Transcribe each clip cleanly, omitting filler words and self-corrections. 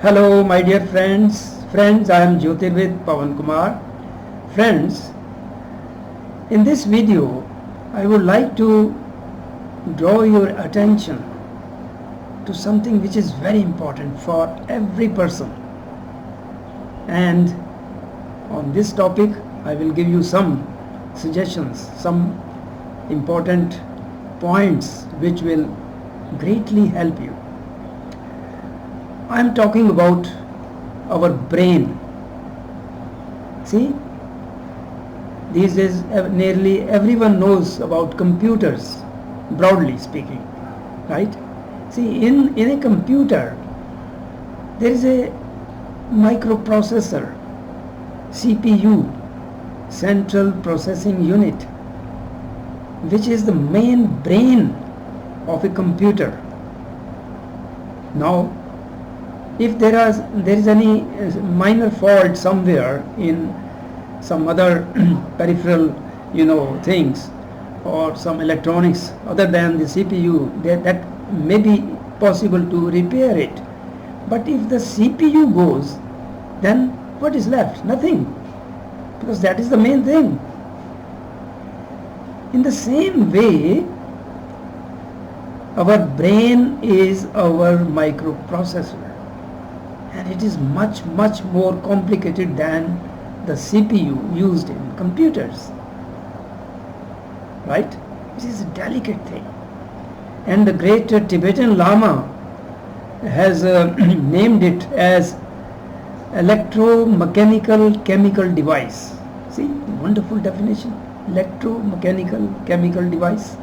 Hello, my dear friends. I am Jyotirvid Pawan Kumar. Friends, in this video, I would like to draw your attention to something which is very important for every person. And on this topic, I will give you some suggestions, some important points which will greatly help you. I am talking about our brain. See, these days nearly everyone knows about computers, broadly speaking, right? See, in a computer, there is a microprocessor, CPU, Central Processing Unit, which is the main brain of a computer. Now, if there is any minor fault somewhere in some other peripheral things or some electronics other than the CPU, that may be possible to repair it. But if the CPU goes, then what is left? Nothing, because that is the main thing. In the same way, our brain is our microprocessor, and it is much more complicated than the CPU used in computers, right? It is a delicate thing, and the great Tibetan Lama has named it as electromechanical chemical device. See, wonderful definition. Electromechanical chemical device.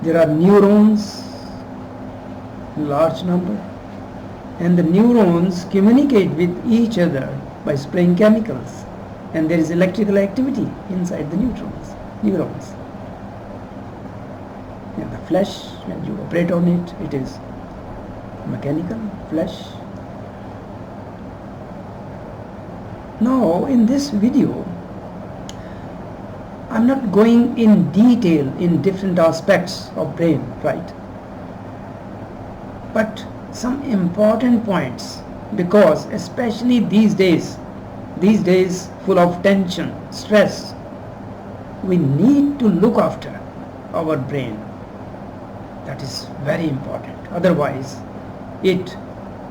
There are neurons in large number, and the neurons communicate with each other by spraying chemicals, and there is electrical activity inside the neurons. And the flesh, when you operate on it, it is mechanical flesh. Now, in this video, I'm not going in detail in different aspects of brain, right? But some important points, because especially these days full of tension, stress, we need to look after our brain. That is very important. Otherwise, it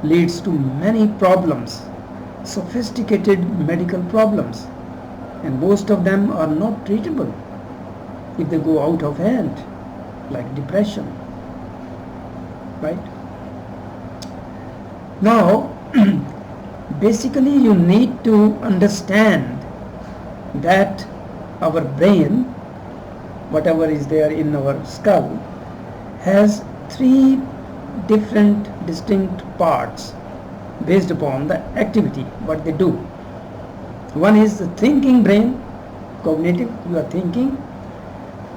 leads to many problems, sophisticated medical problems, and most of them are not treatable if they go out of hand, like depression, right? Now, basically you need to understand that our brain, whatever is there in our skull, has three different distinct parts based upon the activity, what they do. One is the thinking brain, cognitive, you are thinking,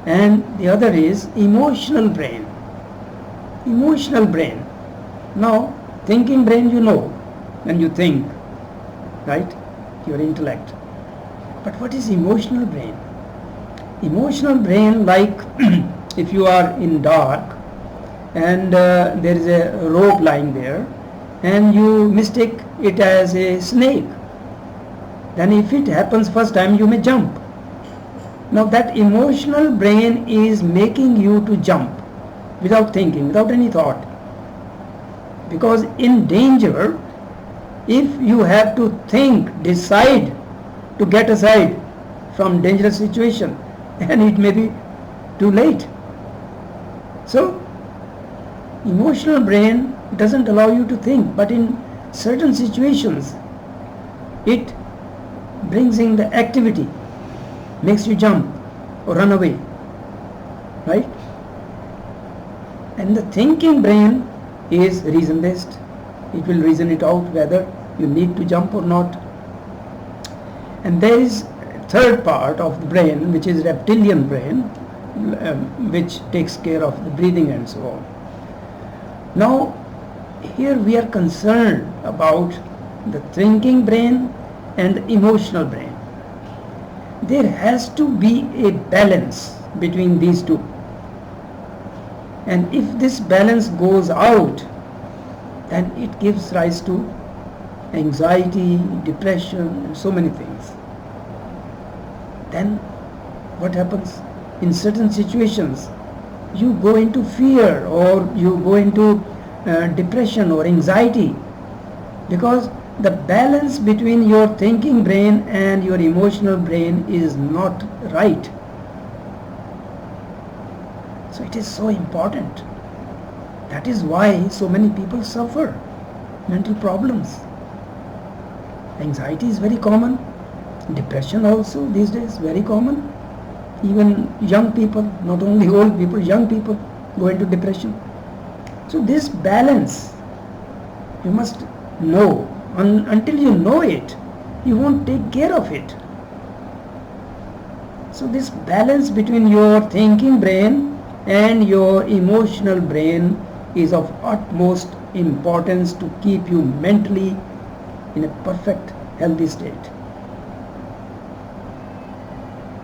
and the other is emotional brain. Now, thinking brain, when you think, right? Your intellect. But what is emotional brain? Emotional brain, like if you are in dark and there is a rope lying there and you mistake it as a snake, then if it happens first time, you may jump. Now that emotional brain is making you to jump without thinking, without any thought. Because in danger, if you have to think, decide to get aside from dangerous situation, and it may be too late. So emotional brain doesn't allow you to think, but in certain situations it brings in the activity, makes you jump or run away, right? And the thinking brain is reason based. It will reason it out whether you need to jump or not. And there is a third part of the brain, which is reptilian brain, which takes care of the breathing and so on. Now here we are concerned about the thinking brain and the emotional brain. There has to be a balance between these two. And if this balance goes out, then it gives rise to anxiety, depression, and so many things. Then what happens? In certain situations, you go into fear or you go into depression or anxiety, because the balance between your thinking brain and your emotional brain is not right. So it is so important. That is why so many people suffer mental problems. Anxiety is very common. Depression also these days very common. Even young people, not only old people, young people go into depression. So this balance you must know. Until you know it, you won't take care of it. So this balance between your thinking brain and your emotional brain is of utmost importance to keep you mentally in a perfect healthy state.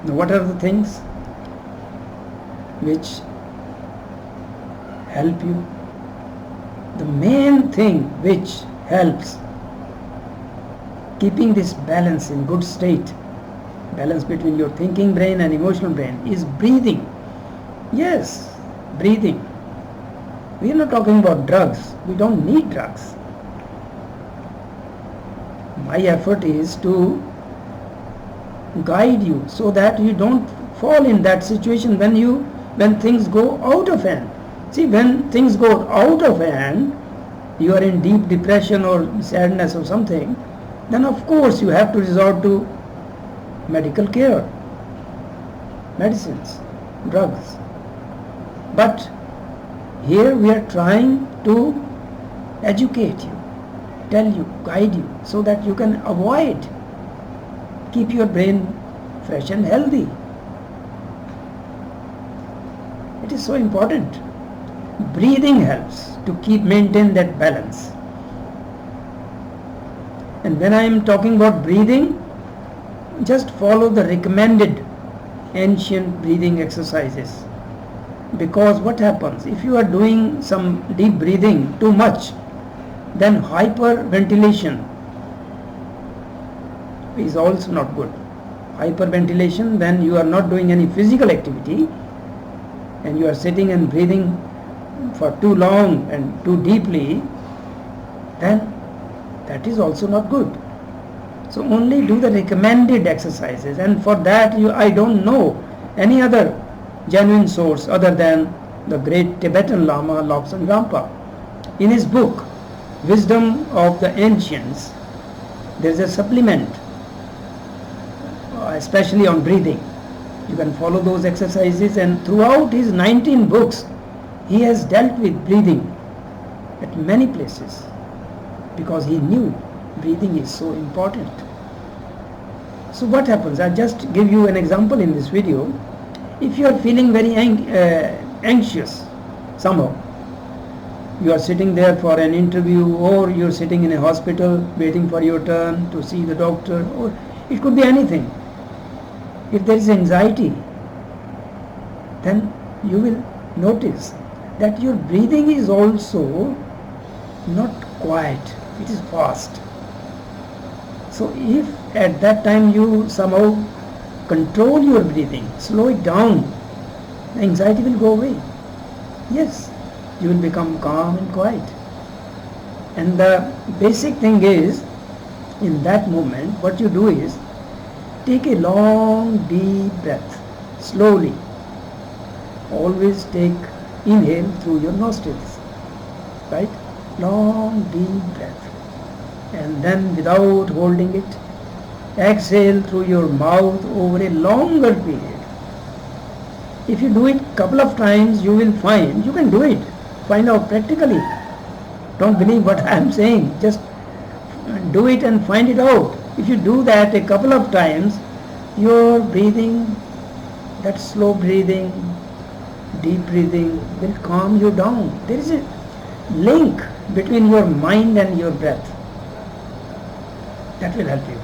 Now what are the things which help you? The main thing which helps keeping this balance in good state, balance between your thinking brain and emotional brain, is breathing. Yes, breathing. We are not talking about drugs. We don't need drugs. My effort is to guide you so that you don't fall in that situation when things go out of hand. See, when things go out of hand, you are in deep depression or sadness or something, then of course you have to resort to medical care, medicines, drugs. But here we are trying to educate you, tell you, guide you, so that you can avoid, keep your brain fresh and healthy. It is so important. Breathing helps to maintain that balance. And when I am talking about breathing, just follow the recommended ancient breathing exercises. Because what happens, if you are doing some deep breathing too much, then hyperventilation is also not good. Hyperventilation, when you are not doing any physical activity and you are sitting and breathing for too long and too deeply, then that is also not good. So only do the recommended exercises, and for that I don't know any other genuine source other than the great Tibetan Lama Lobsang Rampa. In his book Wisdom of the Ancients, there is a supplement especially on breathing. You can follow those exercises, and throughout his 19 books he has dealt with breathing at many places, because he knew breathing is so important. So what happens? I'll just give you an example in this video. If you are feeling very anxious somehow, you are sitting there for an interview, or you are sitting in a hospital waiting for your turn to see the doctor, or it could be anything. If there is anxiety, then you will notice that your breathing is also not quiet, it is fast. So if at that time you somehow control your breathing, slow it down, anxiety will go away. Yes, you will become calm and quiet. And the basic thing is, in that moment, what you do is, take a long deep breath, slowly. Always inhale through your nostrils, right? Long deep breath. And then without holding it, exhale through your mouth over a longer period. If you do it couple of times, you will find, you can do it, find out practically. Don't believe what I am saying, just do it and find it out. If you do that a couple of times, your breathing, that slow breathing, deep breathing will calm you down. There is a link between your mind and your breath. That will help you.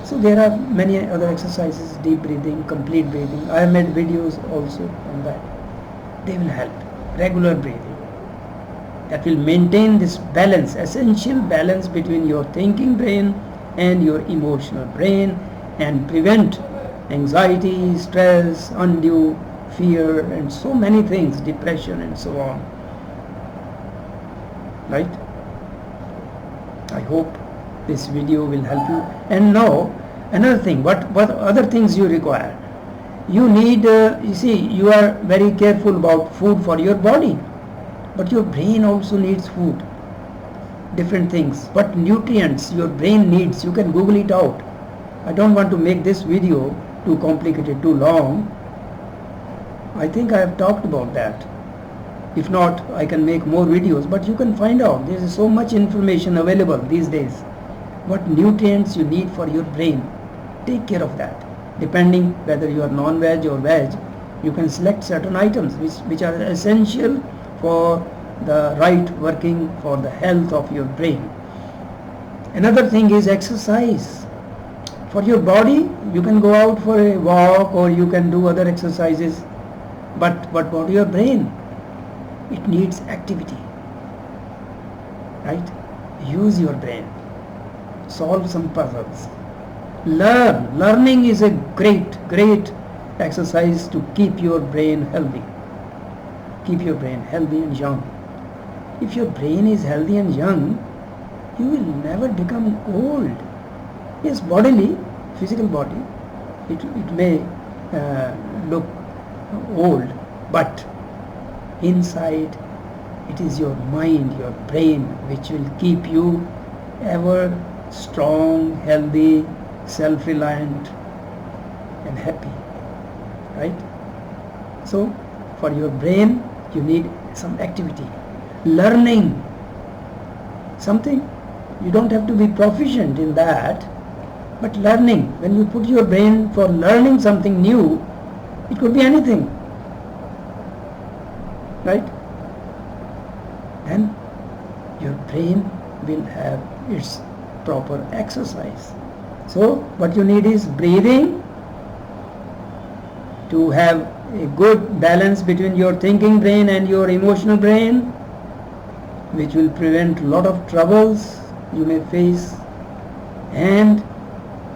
So there are many other exercises, deep breathing, complete breathing. I have made videos also on that. They will help. Regular breathing. that will maintain this balance, essential balance between your thinking brain and your emotional brain, and prevent anxiety, stress, undue fear, and so many things, depression and so on. Right? I hope this video will help you. And now another thing, what other things you require? You need, you see, you are very careful about food for your body, but your brain also needs food, different things. What nutrients your brain needs, you can Google it out. I don't want to make this video too complicated, too long. I think I have talked about that. If not, I can make more videos, but you can find out. There is so much information available these days. What nutrients you need for your brain, take care of that. Depending whether you are non-veg or veg, you can select certain items which are essential for the right working, for the health of your brain. Another thing is exercise. For your body, you can go out for a walk or you can do other exercises, but for your brain, it needs activity. Right? Use your brain. Solve some puzzles. Learning is a great exercise to keep your brain healthy. Keep your brain healthy and young. If your brain is healthy and young, you will never become old. Yes, bodily, physical body, it may look old, but inside it is your mind, your brain, which will keep you ever strong, healthy, self-reliant and happy. Right? So for your brain you need some activity. Learning something, you don't have to be proficient in that, but learning, when you put your brain for learning something new, it could be anything. Right? Then your brain will have its proper exercise. So what you need is breathing, to have a good balance between your thinking brain and your emotional brain, which will prevent a lot of troubles you may face. And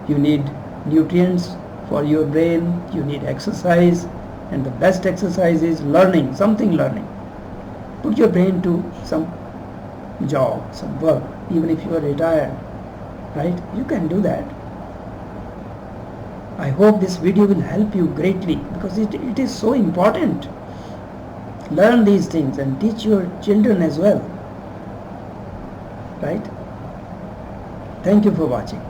you need nutrients for your brain, you need exercise, and the best exercise is learning, learning. Put your brain to some job, some work, even if you are retired, right? You can do that. I hope this video will help you greatly, because it is so important. Learn these things and teach your children as well. Right? Thank you for watching.